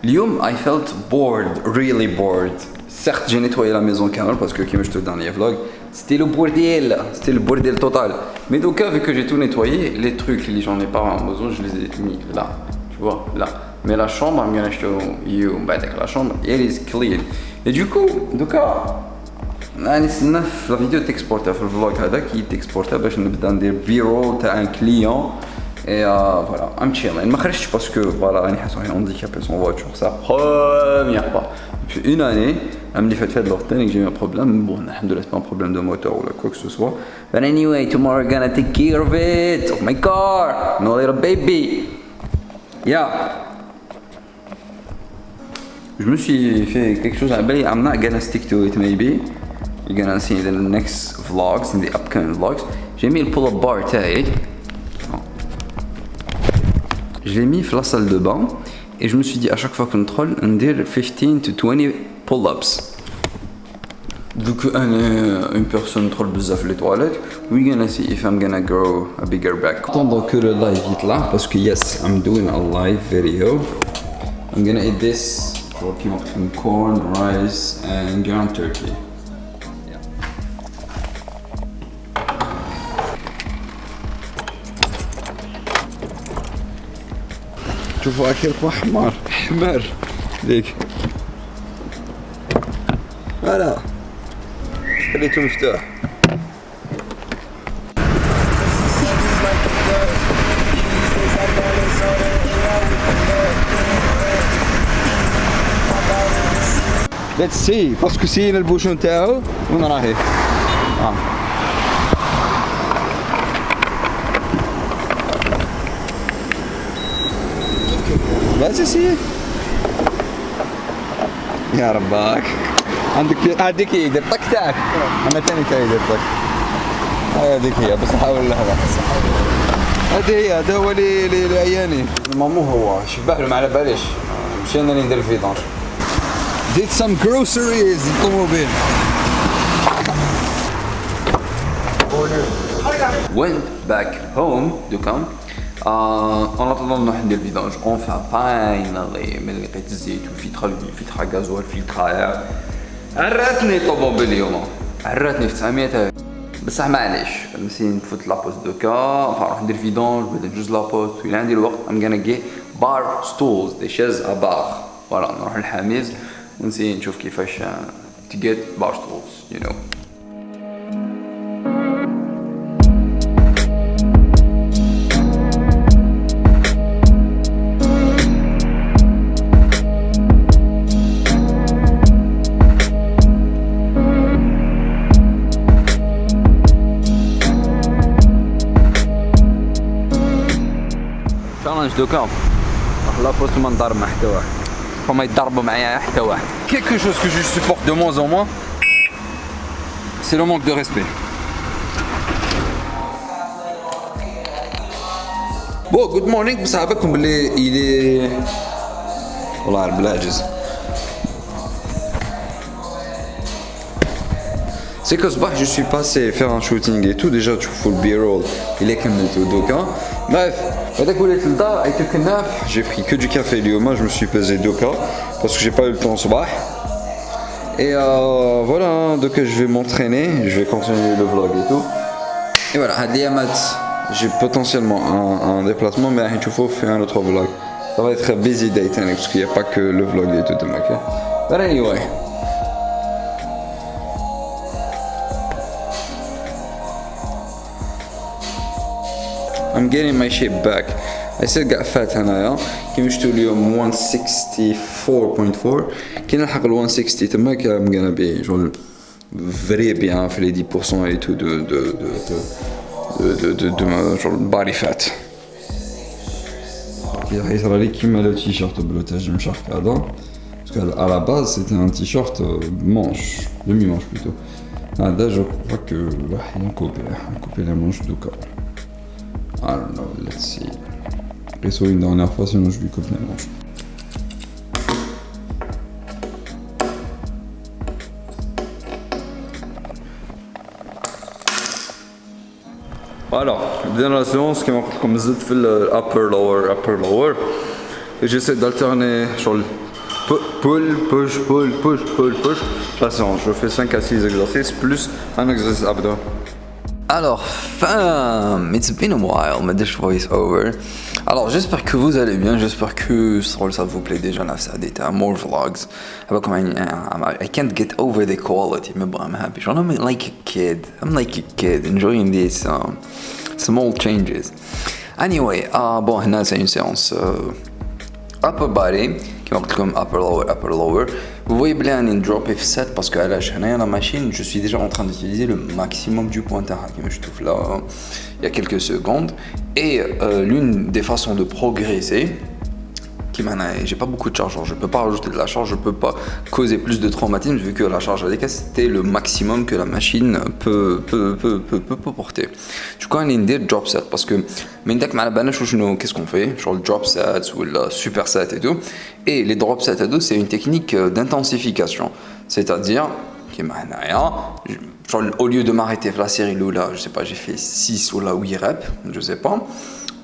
اليوم I felt bored, really bored. Certes, j'ai nettoyé la maison carrément parce que comme je te dis dans les vlogs, c'était le bordel total. Mais donc vu que j'ai tout nettoyé, les trucs, j'en ai pas vraiment besoin, je les ai mis là, tu vois, là. Mais la chambre, I'm gonna show you, la chambre, elle is clean. Et du coup, donc la vidéo t'exportée, le vlog qui t'exportait باش نبدا ندير bureau تاع un client. Et voilà, I'm chilling. ما خرجتش parce que voilà, راني حاسس روحي handicapé son voiture, ça première fois. Depuis une année, elle me fait de l'orthène et que j'ai eu un problème. Bon, alhamdoulilah, c'est pas un problème de moteur ou quoi que ce soit. But anyway, tomorrow we're gonna take care of it, of my car, my little baby. Yeah. Je me suis fait quelque chose à Bali. I'm not gonna stick to it maybe. You're gonna see in the next vlogs, in the upcoming vlogs. J'ai mis le pull-up bar تاعي. Je l'ai mis dans la salle de bain et je me suis dit à chaque fois qu'on troll, on dit 15 to 20 pull-ups. Vu qu'une personne troll bzaf les toilettes, we're gonna see if I'm gonna grow a bigger back. Attendant que le live est là, parce que yes, I'm doing a live video. I'm gonna eat this corn, rice and ground turkey. شوفوا اكل حمار ليك فوالا خليته مفتوح. Let's see باسكو سينا البوشون تاعو وين راهي. بس سي يا رباك عندك يدير طق تاعك انا ثاني تاعي يدير طق. هذيك هي بس نحاول لها هذه هي هذا هو اللي عياني مامو هو شبه له ما على باليش مشينا ندير الفيدانج. Did some groceries الطوموبيل. Went back home دوكا en attendant نروح ندير الفيدانج. Enfin finally ملي لقيت الزيت والفيترا غازوال فيلترا عراتني الطوموبيل اليوم عراتني في 900 بصح معليش نسي نفوت لابوست دوكا نروح ندير فيدانج بعد نجوز لابوست وإلا عندي الوقت I'm gonna get bar stools des chaises à bar. فوالا نروح للحاميز ونسي نشوف كيفاش to get bar stools you know. challenge دوكا راح لابوست ما نضرب مع حتى واحد فما يضربوا معايا حتى واحد. Quelque chose que je supporte de moins en moins, c'est le manque de respect. Bon, good morning, بصح عباكم بلي il est والله على البلاجز. C'est que ce soir je suis passé faire un shooting et tout, déjà tu fous le b-roll, il est comme tout doka. Bref, j'ai pris que du café Lyoma, je me suis pesé doka parce que j'ai pas eu le temps ce soir. Et voilà, donc je vais m'entraîner, je vais continuer le vlog et tout. Et voilà, à Diamat, j'ai potentiellement un déplacement, mais il faut faire un autre vlog. Ça va être un busy day, parce qu'il n'y a pas que le vlog et tout de ma part. But anyway. I'm getting my shape back. I still got fat هنايا كي مشتو اليوم 164.4 كي نلحق ال 160 تماك I'm gonna be genre very bien في les 10% et tout de ma genre body fat. يصرى لي كيما لو تيشيرت بلوتاج مشارك هذا parce qu'à la base c'était un t-shirt manche demi-manche plutôt. هذا je crois que on couper les manches du cas. I don't know, let's see. Réseau une dernière fois, sinon je lui coupe les manches. Alors, بدينا la séance كما قلت لكم زدت في upper lower et j'essaie d'alterner sur Pull, push, pull, push, pull, push. Façon, je fais 5 à 6 exercices plus un exercice abdos. Alors, fam, it's been a while, my dish voice over. Alors, j'espère que vous allez bien, j'espère que ça vous plaît déjà, more vlogs. I can't get over the quality, but I'm happy. I'm like a kid, enjoying these small changes. Anyway, bon, là, c'est une séance upper body, qui va comme upper lower. Vous voyez bien une drop F7 parce qu'à la machine, je suis déjà en train d'utiliser le maximum du pointeur que je trouve là il y a quelques secondes. Et l'une des façons de progresser, j'ai pas beaucoup de charge, je peux pas rajouter de la charge, je peux pas causer plus de traumatisme vu que la charge à décaisse c'était le maximum que la machine peut porter. Du coup on a une idée de drop set parce que qu'est-ce qu'on fait, genre le drop set ou le super set et tout. Et les drop sets à dos c'est une technique d'intensification, c'est-à-dire genre, au lieu de m'arrêter la série là, je sais pas, j'ai fait 6 ou là 8 reps, je sais pas.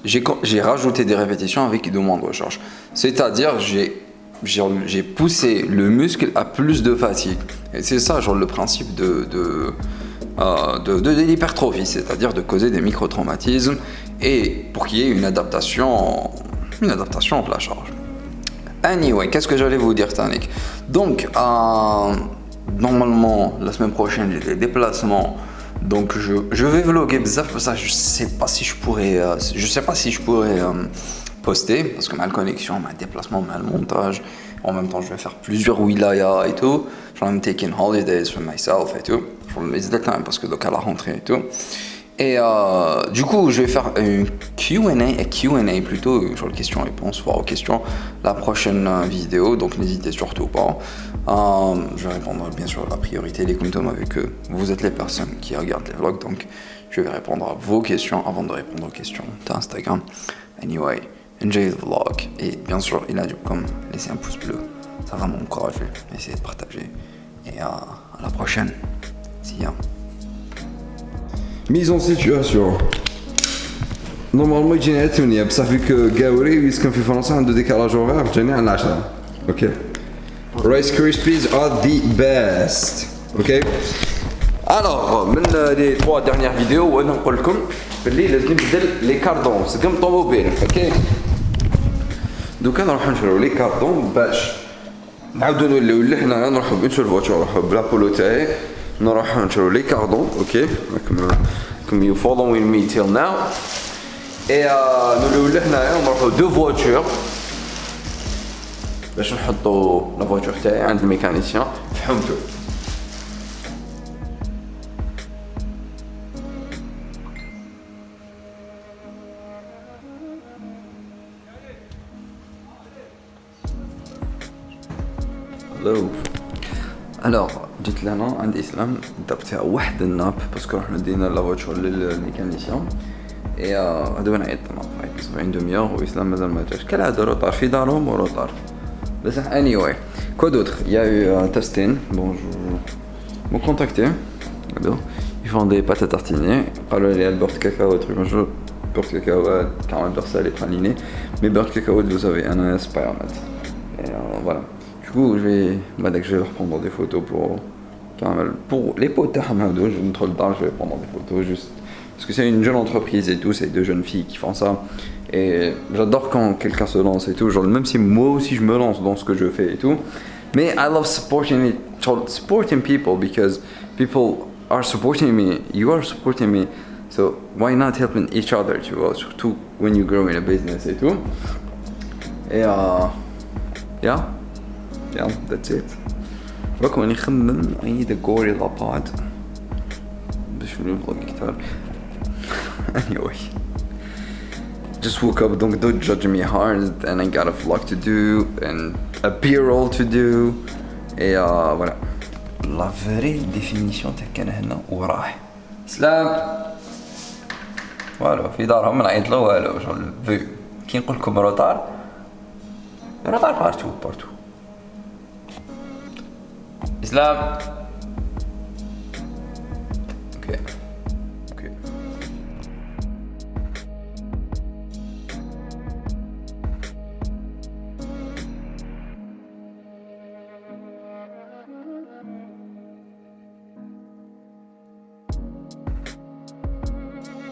J'ai rajouté des répétitions avec de moindres charges. C'est-à-dire, j'ai poussé le muscle à plus de fatigue. Et c'est ça, genre, le principe de l'hypertrophie, c'est-à-dire de causer des micro-traumatismes et pour qu'il y ait une adaptation de la charge. Anyway, qu'est-ce que j'allais vous dire, Tanik? Donc, normalement, la semaine prochaine, j'ai des déplacements. Donc je vais vlogger bzaf pour ça, je sais pas si je pourrais poster parce que ma connexion, ma déplacement, ma montage, en même temps je vais faire plusieurs wilaya et tout, genre I'm taking holidays for myself et tout, je vais le quand même parce que donc à la rentrée et tout. Et du coup, je vais faire une Q&A plutôt, sur les questions-réponses, voire aux questions, la prochaine vidéo, donc n'hésitez surtout pas. Je vais répondre bien sûr à la priorité, les kuntum avec que vous êtes les personnes qui regardent les vlogs, donc je vais répondre à vos questions avant de répondre aux questions d'Instagram. Anyway, enjoy the vlog, et bien sûr, il a dû comme laisser un pouce bleu, ça va m'encourager, essayez de partager, et à la prochaine, see ya. Mise en situation. Normalement يجيني على 8 بصح فيك قاوري يسكن في فرنسا عنده ديكالاج هوغار جاني على 10. اوكي. Rice Krispies are the best. اوكي. Alors, من les 3 dernières vidéos وانا نقول لكم باللي لازم نبدل لي كاردون سكم طوموبيل اوكي. دوكا نروحو نشرو لي كاردون باش نعاودو نوليو لهنا نروحو بين سول فواتور نروحو بلا بولو تاعي نروحو نشرو لي كاردون اوكي comme you following me till now et نوليو لهنايا نروحو دو فواتور باش نحطو لا فواتور تاعي عند الميكانيسيان في حومتو. Alors, جيت لهنا عند اسلام درت فيها واحد الناب باسكو حنا دينا لا فواتور للميكانيسيان اي هادو انا عيطت صافي une demi-heure واسلام مازال ما جاش كالعاده روطار في دارهم وروطار بصح anyway quoi d'autre il y a eu Tastin bon je m'ont contacté ils font des pâtes à tartiner قالوا لي البورت كاكاو truc moi je porte cacao caramel beurre salé praliné mais beurre cacao vous avez un paramètre et voilà. Du coup, dès que je vais leur prendre des photos pour les potes de Hamadou, je me trouve dedans, je vais prendre des photos juste parce que c'est une jeune entreprise et tout, c'est 2 jeunes filles qui font ça et j'adore quand quelqu'un se lance et tout, genre même si moi aussi je me lance dans ce que je fais et tout, mais I love supporting people because people are supporting me, you are supporting me, so why not helping each other, tu vois, surtout when you grow in a business et tout. Et yeah, that's it. راكم راني نخمم عيد غوريلا باد باش نفلوغ اكثر. Anyway, just woke up, don't judge me hard and I got a vlog to do and a B-roll to do et voilà. La vraie définition تاع كان هنا وراه سلام والو في دارهم نعيط له والو شغل كي نقول لكم روطار بارتو Islam